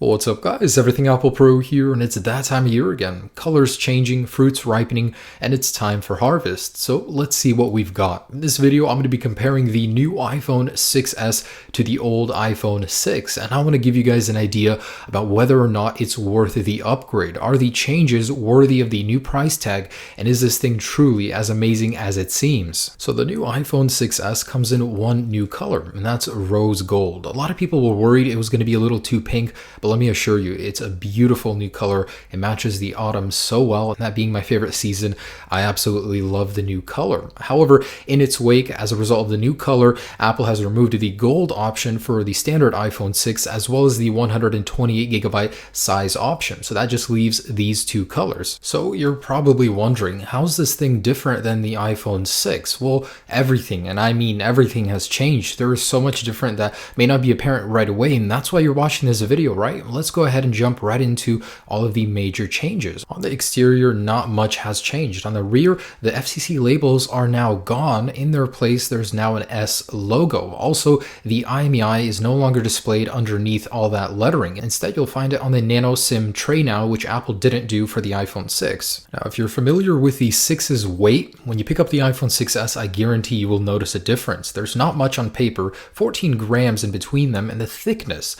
What's up guys, Everything Apple Pro here, and it's that time of year again. Colors changing, fruits ripening, and it's time for harvest. So let's see what we've got. In this video, I'm going to be comparing the new iPhone 6s to the old iPhone 6, and I want to give you guys an idea about whether or not it's worth the upgrade. Are the changes worthy of the new price tag, and is this thing truly as amazing as it seems? So the new iPhone 6s comes in one new color, and that's rose gold. A lot of people were worried it was going to be a little too pink, but let me assure you, it's a beautiful new color. It matches the autumn so well, and that being my favorite season, I absolutely love the new color. However, in its wake, as a result of the new color, Apple has removed the gold option for the standard iPhone 6, as well as the 128GB size option. So that just leaves these two colors. So you're probably wondering, how's this thing different than the iPhone 6? Well, everything, and I mean everything, has changed. There is so much different that may not be apparent right away, and that's why you're watching this video, right? Let's go ahead and jump right into all of the major changes. On the exterior, not much has changed. On the rear, the FCC labels are now gone. In their place, there's now an S logo. Also, the IMEI is no longer displayed underneath all that lettering. Instead, you'll find it on the nano SIM tray now, which Apple didn't do for the iPhone 6. Now, if you're familiar with the 6's weight, when you pick up the iPhone 6s, I guarantee you will notice a difference. There's not much on paper, 14 grams in between them, and the thickness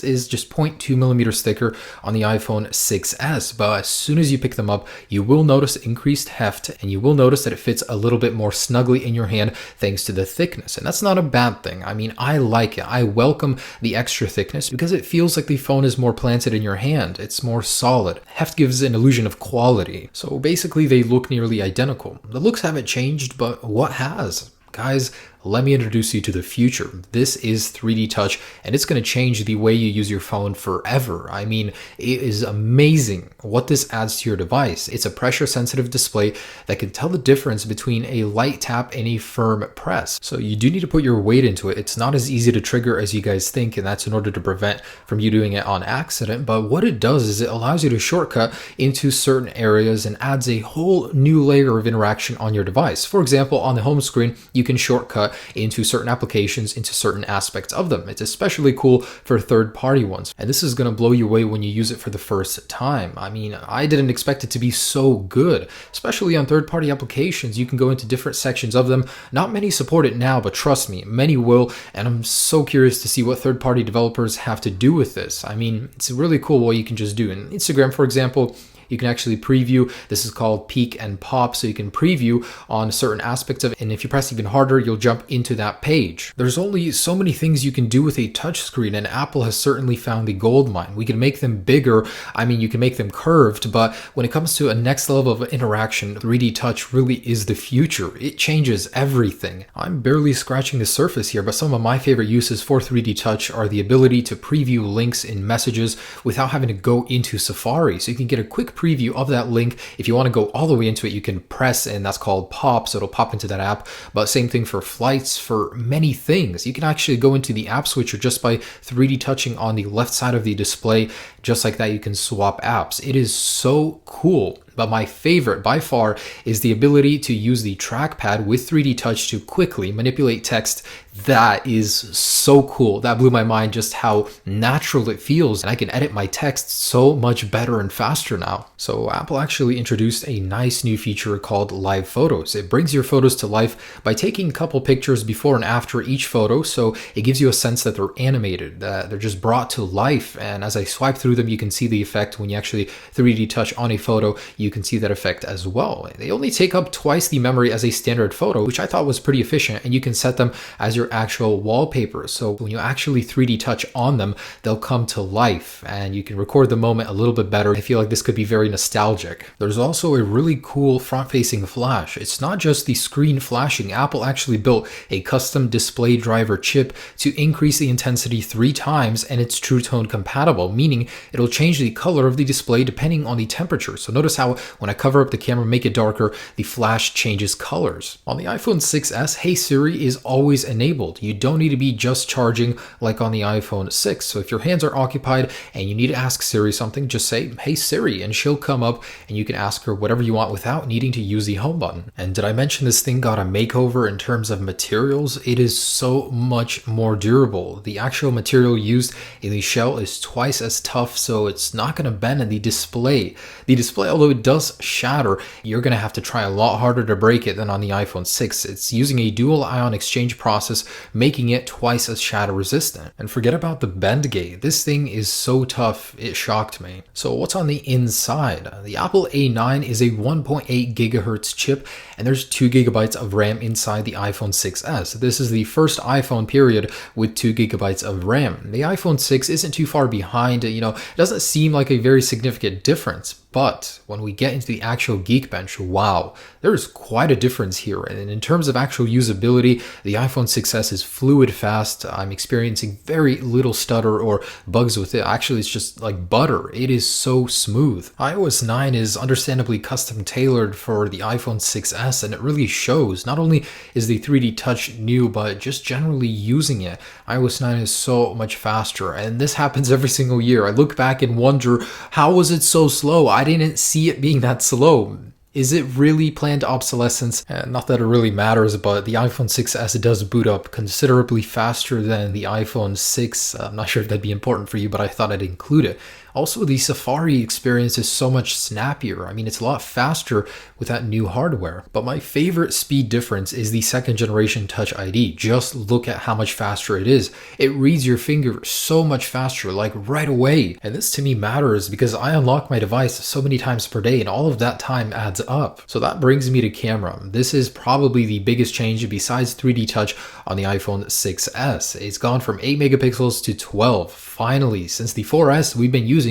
is just 0.2 millimeters thicker on the iPhone 6s, but as soon as you pick them up, you will notice increased heft, and you will notice that it fits a little bit more snugly in your hand thanks to the thickness, and that's not a bad thing. I mean, I like it. I welcome the extra thickness because it feels like the phone is more planted in your hand. It's more solid. Heft gives an illusion of quality. So basically, they look nearly identical. The looks haven't changed, but what has? Guys, let me introduce you to the future. This is 3D Touch, and it's going to change the way you use your phone forever. I mean, it is amazing what this adds to your device. It's a pressure-sensitive display that can tell the difference between a light tap and a firm press. So you do need to put your weight into it. It's not as easy to trigger as you guys think, and that's in order to prevent from you doing it on accident. But what it does is it allows you to shortcut into certain areas and adds a whole new layer of interaction on your device. For example, on the home screen, you can shortcut into certain applications, into certain aspects of them. It's especially cool for third-party ones, and this is going to blow you away when you use it for the first time. I mean, I didn't expect it to be so good, especially on third-party applications. You can go into different sections of them. Not many support it now, but trust me, many will, and I'm so curious to see what third-party developers have to do with this. I mean, it's really cool what you can just do. In Instagram, for example, you can actually preview. This is called peek and pop, so you can preview on certain aspects of it, and if you press even harder, you'll jump into that page. There's only so many things you can do with a touchscreen, and Apple has certainly found the gold mine. We can make them bigger. I mean, you can make them curved, but when it comes to a next level of interaction, 3D Touch really is the future. It changes everything. I'm barely scratching the surface here, but some of my favorite uses for 3D Touch are the ability to preview links in messages without having to go into Safari, so you can get a quick preview of that link. If you want to go all the way into it, you can press, and that's called pop, so it'll pop into that app. But same thing for flights, for many things. You can actually go into the app switcher just by 3D touching on the left side of the display. Just like that, you can swap apps. It is so cool. But my favorite by far is the ability to use the trackpad with 3D Touch to quickly manipulate text. That is so cool. That blew my mind just how natural it feels, and I can edit my text so much better and faster now. So Apple actually introduced a nice new feature called Live Photos. It brings your photos to life by taking a couple pictures before and after each photo, so it gives you a sense that they're animated, that they're just brought to life. And as I swipe through them, you can see the effect. When you actually 3D touch on a photo, you can see that effect as well. They only take up twice the memory as a standard photo, which I thought was pretty efficient, and you can set them as your actual wallpaper. So when you actually 3D touch on them, they'll come to life, and you can record the moment a little bit better. I feel like this could be very nostalgic. There's also a really cool front-facing flash. It's not just the screen flashing. Apple actually built a custom display driver chip to increase the intensity 3 times, and it's True Tone compatible, meaning it'll change the color of the display depending on the temperature. So notice how when I cover up the camera, make it darker, the flash changes colors. On the iPhone 6s, Hey Siri is always enabled. enabled. You don't need to be just charging like on the iPhone 6. So if your hands are occupied and you need to ask Siri something, just say, "Hey Siri," and she'll come up and you can ask her whatever you want without needing to use the home button. And did I mention this thing got a makeover in terms of materials? It is so much more durable. The actual material used in the shell is twice as tough, so it's not going to bend in the display. The display, although it does shatter, you're going to have to try a lot harder to break it than on the iPhone 6. It's using a dual ion exchange process, making it twice as shatter resistant. And forget about the bend gate. This thing is so tough, it shocked me. So what's on the inside? The Apple A9 is a 1.8 gigahertz chip, and there's 2 gigabytes of RAM inside the iPhone 6s. This is the first iPhone period with 2 gigabytes of RAM. The iPhone 6 isn't too far behind, it doesn't seem like a very significant difference. But when we get into the actual Geekbench, wow, there's quite a difference here. And in terms of actual usability, the iPhone 6s is fluid fast. I'm experiencing very little stutter or bugs with it. Actually, it's just like butter. It is so smooth. iOS 9 is understandably custom tailored for the iPhone 6s, and it really shows. Not only is the 3D Touch new, but just generally using it, iOS 9 is so much faster. And this happens every single year. I look back and wonder, how was it so slow? I didn't see it being that slow. Is it really planned obsolescence? Not that it really matters, but the iPhone 6s does boot up considerably faster than the iPhone 6. I'm not sure if that'd be important for you, but I thought I'd include it. Also, the Safari experience is so much snappier. I mean, it's a lot faster with that new hardware. But my favorite speed difference is the second generation Touch ID. Just look at how much faster it is. It reads your finger so much faster, like right away. And this to me matters because I unlock my device so many times per day and all of that time adds up. So that brings me to camera. This is probably the biggest change besides 3D Touch on the iPhone 6s. It's gone from 8 megapixels to 12. Finally, since the 4S, we've been using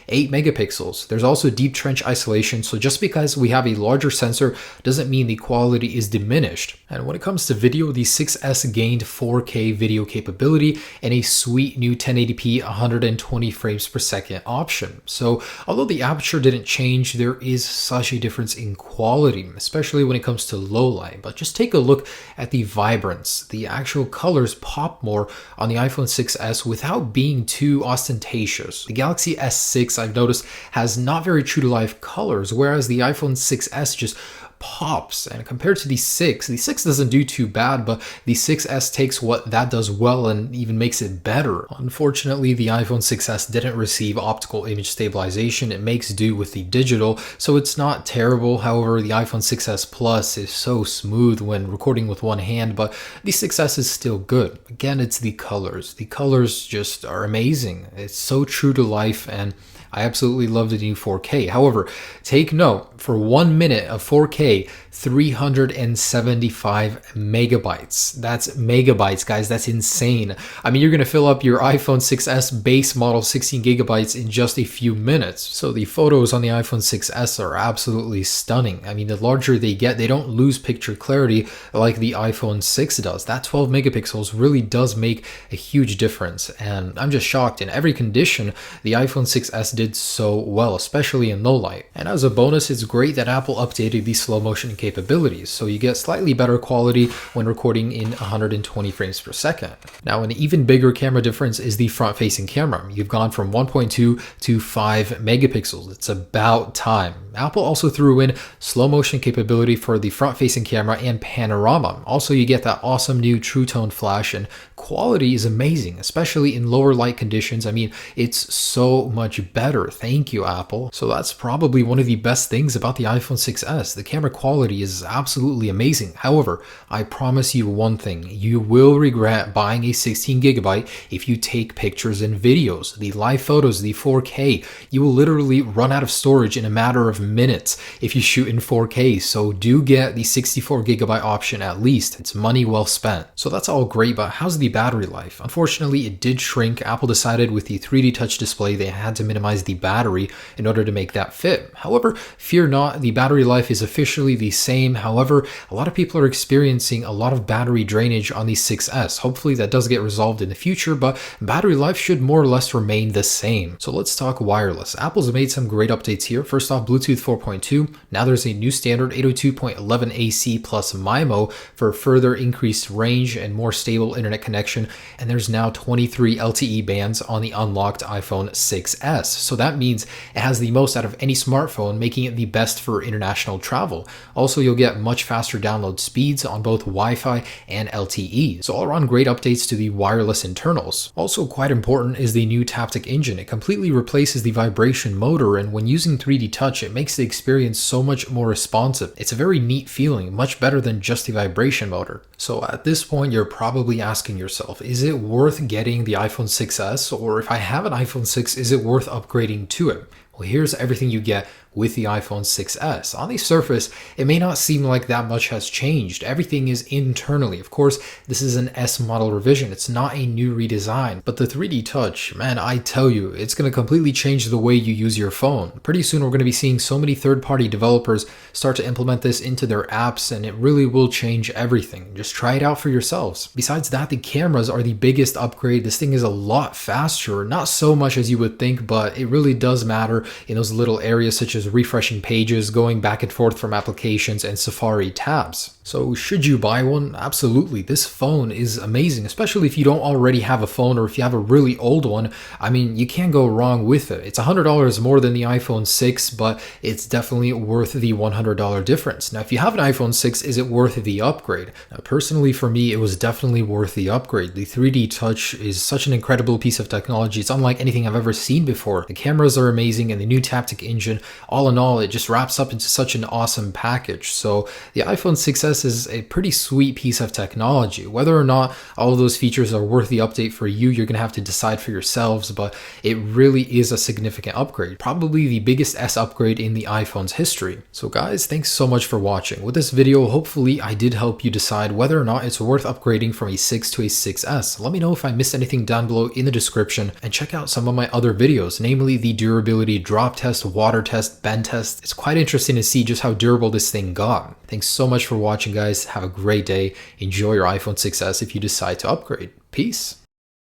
8 megapixels. There's also deep trench isolation, so just because we have a larger sensor doesn't mean the quality is diminished. And when it comes to video, the 6S gained 4K video capability and a sweet new 1080p 120 frames per second option. So although the aperture didn't change, there is such a difference in quality, especially when it comes to low light. But just take a look at the vibrance. The actual colors pop more on the iPhone 6s without being too ostentatious. The Galaxy S6, I've noticed, has not very true to life colors, whereas the iPhone 6s just pops. And compared to the 6 doesn't do too bad, but the 6S takes what that does well and even makes it better. Unfortunately, the iPhone 6S didn't receive optical image stabilization. It makes do with the digital, so it's not terrible. However, the iPhone 6S Plus is so smooth when recording with one hand, but the 6S is still good. Again, it's the colors. The colors just are amazing. It's so true to life, and I absolutely love the new 4K. However, take note, for 1 minute of 4K, 375 megabytes. That's megabytes, guys. That's insane. I mean, you're going to fill up your iPhone 6s base model 16 gigabytes in just a few minutes. So the photos on the iPhone 6s are absolutely stunning. I mean, the larger they get, they don't lose picture clarity like the iPhone 6 does. That 12 megapixels really does make a huge difference. And I'm just shocked. In every condition, the iPhone 6s did so well, especially in low light. And as a bonus, it's great that Apple updated the slow motion capabilities, so you get slightly better quality when recording in 120 frames per second. Now, an even bigger camera difference is the front-facing camera. You've gone from 1.2 to 5 megapixels. It's about time. Apple also threw in slow motion capability for the front-facing camera and panorama. Also, you get that awesome new True Tone flash, and quality is amazing, especially in lower light conditions. I mean, it's so much better. Thank you, Apple. So that's probably one of the best things about the iPhone 6s. The camera quality is absolutely amazing. However, I promise you one thing, you will regret buying a 16 gigabyte if you take pictures and videos. The live photos, the 4K, you will literally run out of storage in a matter of minutes if you shoot in 4K. So do get the 64 gigabyte option at least. It's money well spent. So that's all great, but how's the battery life? Unfortunately, it did shrink. Apple decided with the 3D Touch display they had to minimize customize the battery in order to make that fit. However, fear not, the battery life is officially the same. However, a lot of people are experiencing a lot of battery drainage on the 6S. Hopefully that does get resolved in the future, but battery life should more or less remain the same. So let's talk wireless. Apple's made some great updates here. First off, Bluetooth 4.2. Now there's a new standard 802.11 AC plus MIMO for further increased range and more stable internet connection. And there's now 23 LTE bands on the unlocked iPhone 6S. So that means it has the most out of any smartphone, making it the best for international travel. Also, you'll get much faster download speeds on both Wi-Fi and LTE. So all around great updates to the wireless internals. Also quite important is the new Taptic engine. It completely replaces the vibration motor, and when using 3D Touch, it makes the experience so much more responsive. It's a very neat feeling, much better than just the vibration motor. So at this point, you're probably asking yourself, is it worth getting the iPhone 6S? Or if I have an iPhone 6, is it worth upgrading to it? Well, here's everything you get with the iPhone 6S. On the surface, it may not seem like that much has changed. Everything is internally. Of course, this is an S model revision. It's not a new redesign. But the 3D Touch, man, I tell you, it's going to completely change the way you use your phone. Pretty soon, we're going to be seeing so many third-party developers start to implement this into their apps, and it really will change everything. Just try it out for yourselves. Besides that, the cameras are the biggest upgrade. This thing is a lot faster. Not so much as you would think, but it really does matter in those little areas such as refreshing pages, going back and forth from applications, and Safari tabs. So should you buy one? Absolutely. This phone is amazing, especially if you don't already have a phone or if you have a really old one. I mean, you can't go wrong with it. It's $100 more than the iPhone 6, but it's definitely worth the $100 difference. Now, if you have an iPhone 6, is it worth the upgrade? Now, personally, for me, it was definitely worth the upgrade. The 3D Touch is such an incredible piece of technology. It's unlike anything I've ever seen before. The cameras are amazing, and the new Taptic engine, all in all, it just wraps up into such an awesome package. So the iPhone 6S is a pretty sweet piece of technology. Whether or not all of those features are worth the update for you, you're going to have to decide for yourselves, but it really is a significant upgrade. Probably the biggest S upgrade in the iPhone's history. So guys, thanks so much for watching. With this video, hopefully I did help you decide whether or not it's worth upgrading from a 6 to a 6S. Let me know if I missed anything down below in the description, and check out some of my other videos, namely the durability drop test, water test, bend test. It's quite interesting to see just how durable this thing got. Thanks so much for watching, guys. Have a great day. Enjoy your iPhone 6S if you decide to upgrade. Peace.